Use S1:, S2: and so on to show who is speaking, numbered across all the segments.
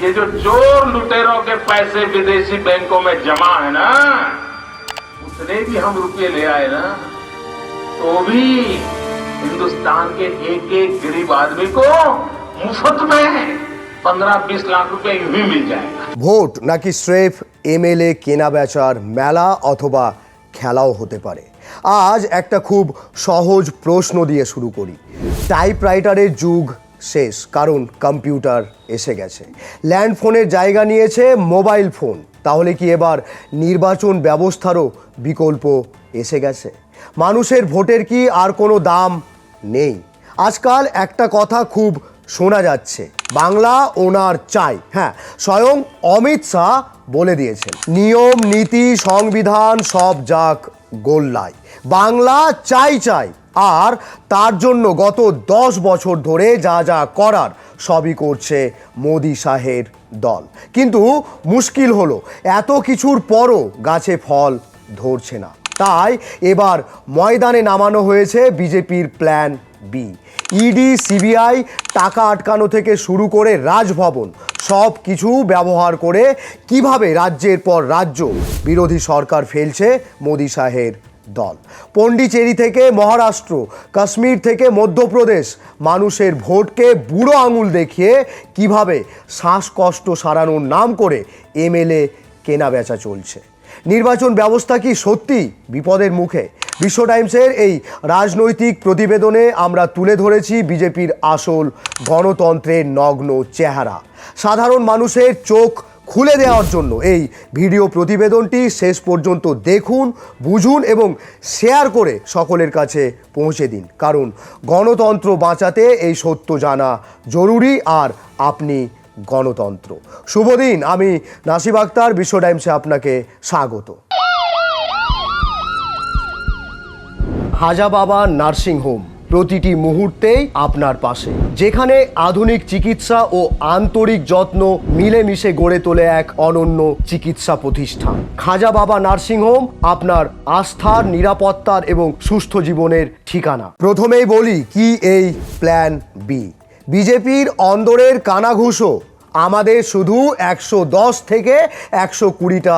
S1: ये जो चोर लुटेरों के पैसे विदेशी बैंकों में जमा है ना, उतने भी हम रुपये ले आए ना, तो भी हिंदुस्तान के एक एक गरीब आदमी को मुफ्त में 15-20 लाख रुपए यूं ही मिल जाएगा।
S2: ভোট নাকি স্রেফ এমএলএ কেনা বেচার মেলা অথবা খেলাও হতে পারে? আজ একটা খুব সহজ প্রশ্ন দিয়ে শুরু করি। টাইপরাইটারের যুগ শেষ, কারণ কম্পিউটার এসে গেছে। ল্যান্ডফোনের জায়গা নিয়েছে মোবাইল ফোন। তাহলে কি এবার নির্বাচন ব্যবস্থারও বিকল্প এসে গেছে? মানুষের ভোটের কি আর কোনো দাম নেই? আজকাল একটা কথা খুব শোনা যাচ্ছে, বাংলা ওনার চাই। হ্যাঁ, স্বয়ং অমিত শাহ বলে দিয়েছেন, নিয়ম নীতি সংবিধান সব যাক গোল্লায়, বাংলা চাই চাই। আর তার জন্য গত 10 বছর ধরে যা যা করার সবই করছে মোদি শাহের দল। কিন্তু মুশকিল হলো, এত কিছুর পরও গাছে ফল ধরছে না। তাই এবার ময়দানে নামানো হয়েছে বিজেপির প্ল্যান বি। ইডি, সিবিআই, টাকা আটকানো থেকে শুরু করে রাজভবন সব কিছু ব্যবহার করে কিভাবে রাজ্যের পর রাজ্য বিরোধী সরকার ফেলছে মোদি শাহের দল। পন্ডিচেরি থেকে মহারাষ্ট্র, কাশ্মীর থেকে মধ্যপ্রদেশ, মানুষের ভোটকে বুড়ো আঙুল দেখিয়ে কিভাবে শ্বাসকষ্ট সারানোর নাম করে এমএলএ কেনা বেচা চলছে। নির্বাচন ব্যবস্থা কি সত্যি বিপদের মুখে? বিশ্ব টাইমসের এই রাজনৈতিক প্রতিবেদনে আমরা তুলে ধরেছি বিজেপির আসল গণতন্ত্রের নগ্ন চেহারা। সাধারণ মানুষের চোখ খুলে দেওয়ার জন্য এই ভিডিও প্রতিবেদনটি শেষ পর্যন্ত দেখুন, বুঝুন এবং শেয়ার করে সকলের কাছে পৌঁছে দিন। কারণ গণতন্ত্র বাঁচাতে এই সত্য জানা জরুরি, আর আপনি গণতন্ত্র। শুভ দিন, আমি নাসিব আক্তার, বিশ্ব টাইমসে আপনাকে স্বাগত। হাজাবাবা নার্সিং হোম প্রতিটি মুহূর্তেই আপনার পাশে, যেখানে আধুনিক চিকিৎসা ও আন্তরিক যত্ন মিলেমিশে গড়ে তোলে এক অনন্য চিকিৎসা প্রতিষ্ঠান। খাজা বাবা নার্সিং হোম আপনার আস্থার, নিরাপত্তার এবং সুস্থ জীবনের ঠিকানা। প্রথমেই বলি কি এই প্ল্যান বি। বিজেপির অন্দরের কানাঘুষো, আমাদের শুধু 110 থেকে 120টা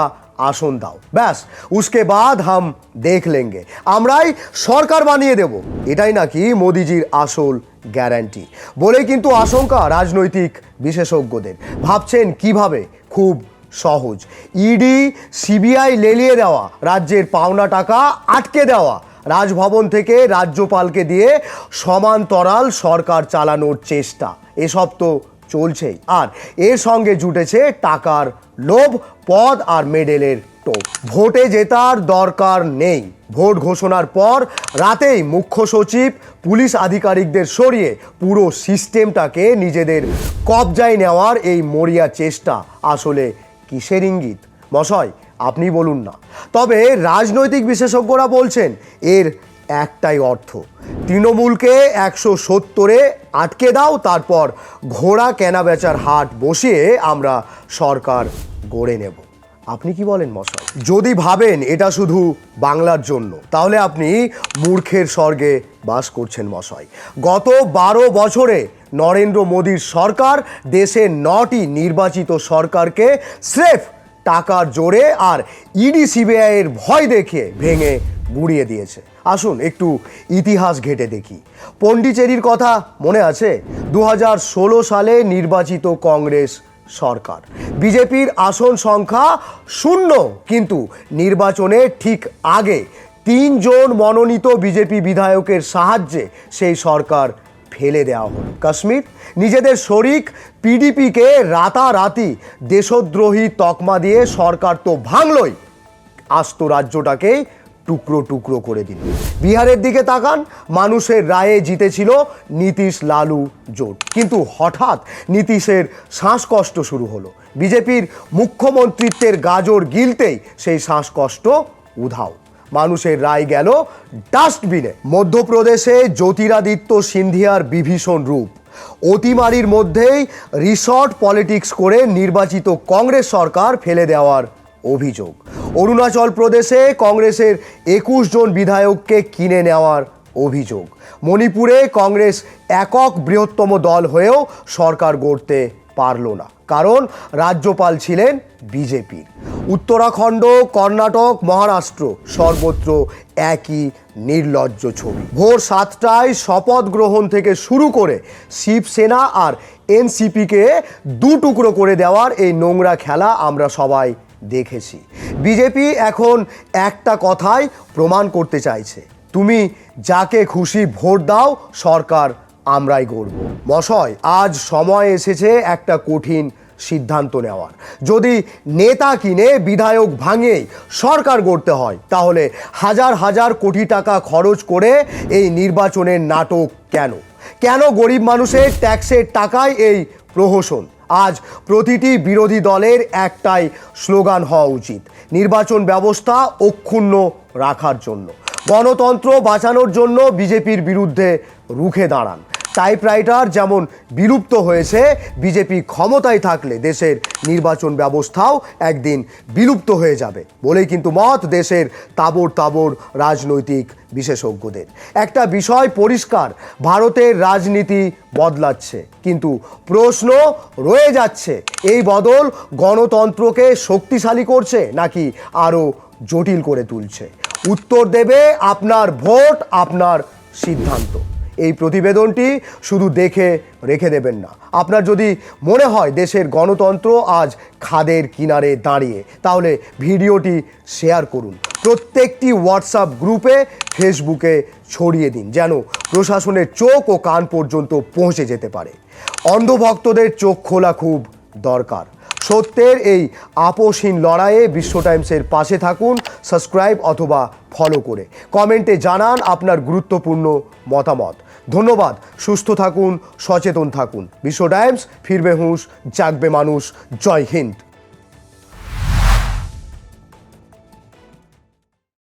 S2: আসন দাও, ব্যাস উসকে বাদ হাম দেখ লেঙ্গে, আমরাই সরকার বানিয়ে দেব। এটাই নাকি মোদিজির আসল গ্যারান্টি বলে কিন্তু আশঙ্কা রাজনৈতিক বিশেষজ্ঞদের। ভাবছেন কিভাবে? খুব সহজ, ইডি, সিবিআই লেলিয়ে দেওয়া, রাজ্যের পাওনা টাকা আটকে দেওয়া, রাজভবন থেকে রাজ্যপালকে দিয়ে সমান্তরাল সরকার চালানোর চেষ্টা, এসব তো চলছেই। আর এর সঙ্গে জুটেছে টাকার লোভ, পদ আর মেডেলের টোপ। ভোটে জেতার দরকার নেই, ভোট ঘোষণার পর রাতেই মুখ্য সচিব, পুলিশ আধিকারিকদের সরিয়ে পুরো সিস্টেমটাকে নিজেদের কবজায় নেওয়ার এই মরিয়া চেষ্টা আসলে কিসের ইঙ্গিত? মশাই আপনি বলুন না। তবে রাজনৈতিক বিশেষজ্ঞরা বলছেন এর একটাই অর্থ, তৃণমূলকে 170-এ আটকে দাও, তারপর ঘোড়া কেনা বেচার হাট বসিয়ে আমরা সরকার গড়ে নেব। আপনি কি বলেন মশাই? যদি ভাবেন এটা শুধু বাংলার জন্য, তাহলে আপনি মূর্খের স্বর্গে বাস করছেন মশাই। গত 12 বছরে নরেন্দ্র মোদীর সরকার দেশের 9টি নির্বাচিত সরকারকে স্রেফ টাকার জোরে আর ইডি, সিবিআইয়ের ভয় দেখিয়ে ভেঙে গুড়িয়ে দিয়েছে। আসুন একটু ইতিহাস ঘেঁটে দেখি। পন্ডিচেরির কথা মনে আছে? 2016 সালে নির্বাচিত কংগ্রেস সরকার, বিজেপির আসন সংখ্যা 0, কিন্তু নির্বাচনের ঠিক আগে 3 জন মনোনীত বিজেপি বিধায়কের সাহায্যে সেই সরকার ফেলে দেওয়া হলো। কাশ্মীর, নিজেদের শরিক পিডিপিকে রাতারাতি দেশদ্রোহী তকমা দিয়ে সরকার তো ভাঙলই, আস্ত রাজ্যটাকেই টুকরো টুকরো করে দিল। বিহারের দিকে তাকান, মানুষের রায়ে জিতেছিল নীতিশ লালু জোট, কিন্তু হঠাৎ নীতিশের শ্বাসকষ্ট শুরু হলো। বিজেপির মুখ্যমন্ত্রিত্বের গাজর গিলতেই সেই শ্বাসকষ্ট উধাও, মানুষের রায় গেল ডাস্টবিনে। মধ্যপ্রদেশে জ্যোতিরাদিত্য সিন্ধিয়ার বিভীষণ রূপ, অতিমারির মধ্যেই রিসর্ট পলিটিক্স করে নির্বাচিত কংগ্রেস সরকার ফেলে দেওয়ার অভিযোগ। অরুণাচল প্রদেশে কংগ্রেসের 21 জন বিধায়ককে কিনে নেওয়ার অভিযোগ। মণিপুরে কংগ্রেস একক বৃহত্তম দল হয়েও সরকার গড়তে পারল না, কারণ রাজ্যপাল ছিলেন বিজেপির। উত্তরাখণ্ড, কর্ণাটক, মহারাষ্ট্র সর্বত্র একই নির্লজ্জ ছবি। ভোর 7টায় শপথ গ্রহণ থেকে শুরু করে শিবসেনা আর এনসিপিকে দু টুকরো করে দেওয়ার এই নোংরা খেলা আমরা সবাই দেখেছি। বিজেপি এখন একটা কথাই প্রমাণ করতে চাইছে, তুমি যাকে খুশি ভোট দাও, সরকার আমরাই গড়ব। মশাই, আজ সময় এসেছে একটা কঠিন সিদ্ধান্ত নেওয়ার। যদি নেতা কিনে বিধায়ক ভাঙিয়েই সরকার গড়তে হয়, তাহলে হাজার হাজার কোটি টাকা খরচ করে এই নির্বাচনের নাটক কেন? কেন গরিব মানুষের ট্যাক্সের টাকায় এই প্রহসন? আজ প্রতিটি বিরোধী দলের একটাই স্লোগান হওয়া উচিত, নির্বাচন ব্যবস্থা অক্ষুণ্ণ রাখার জন্য, গণতন্ত্র বাঁচানোর জন্য বিজেপির বিরুদ্ধে রুখে দাঁড়ান। টাইপরাইটার যেমন বিলুপ্ত হয়েছে, বিজেপি ক্ষমতায় থাকলে দেশের নির্বাচন ব্যবস্থাও একদিন বিলুপ্ত হয়ে যাবে বলেই কিন্তু মত দেশের তাবড় তাবড় রাজনৈতিক বিশেষজ্ঞদের। একটা বিষয় পরিষ্কার, ভারতের রাজনীতি বদলাচ্ছে, কিন্তু প্রশ্ন রয়ে যাচ্ছে, এই বদল গণতন্ত্রকে শক্তিশালী করছে নাকি আরও জটিল করে তুলছে? উত্তর দেবে আপনার ভোট, আপনার সিদ্ধান্ত। এই প্রতিবেদনটি শুধু দেখে রেখে দেবেন না। আপনার যদি মনে হয় দেশের গণতন্ত্র আজ খাদের কিনারে দাঁড়িয়ে, তাহলে ভিডিওটি শেয়ার করুন, প্রত্যেকটি হোয়াটসঅ্যাপ গ্রুপে, ফেসবুকে ছড়িয়ে দিন, যেন প্রশাসনের চোখ ও কান পর্যন্ত পৌঁছে যেতে পারে। অন্ধভক্তদের চোখ খোলা খুব দরকার। সত্যের এই আপোষহীন লড়াইয়ে বিশ্ব টাইমসের পাশে থাকুন, সাবস্ক্রাইব অথবা ফলো করে। কমেন্টে জানান আপনার গুরুত্বপূর্ণ মতামত। ধন্যবাদ। সুস্থ থাকুন, সচেতন থাকুন। বিশ্ব টাইমস, ফিরবে হুঁশ, জাগবে মানুষ। জয় হিন্দ।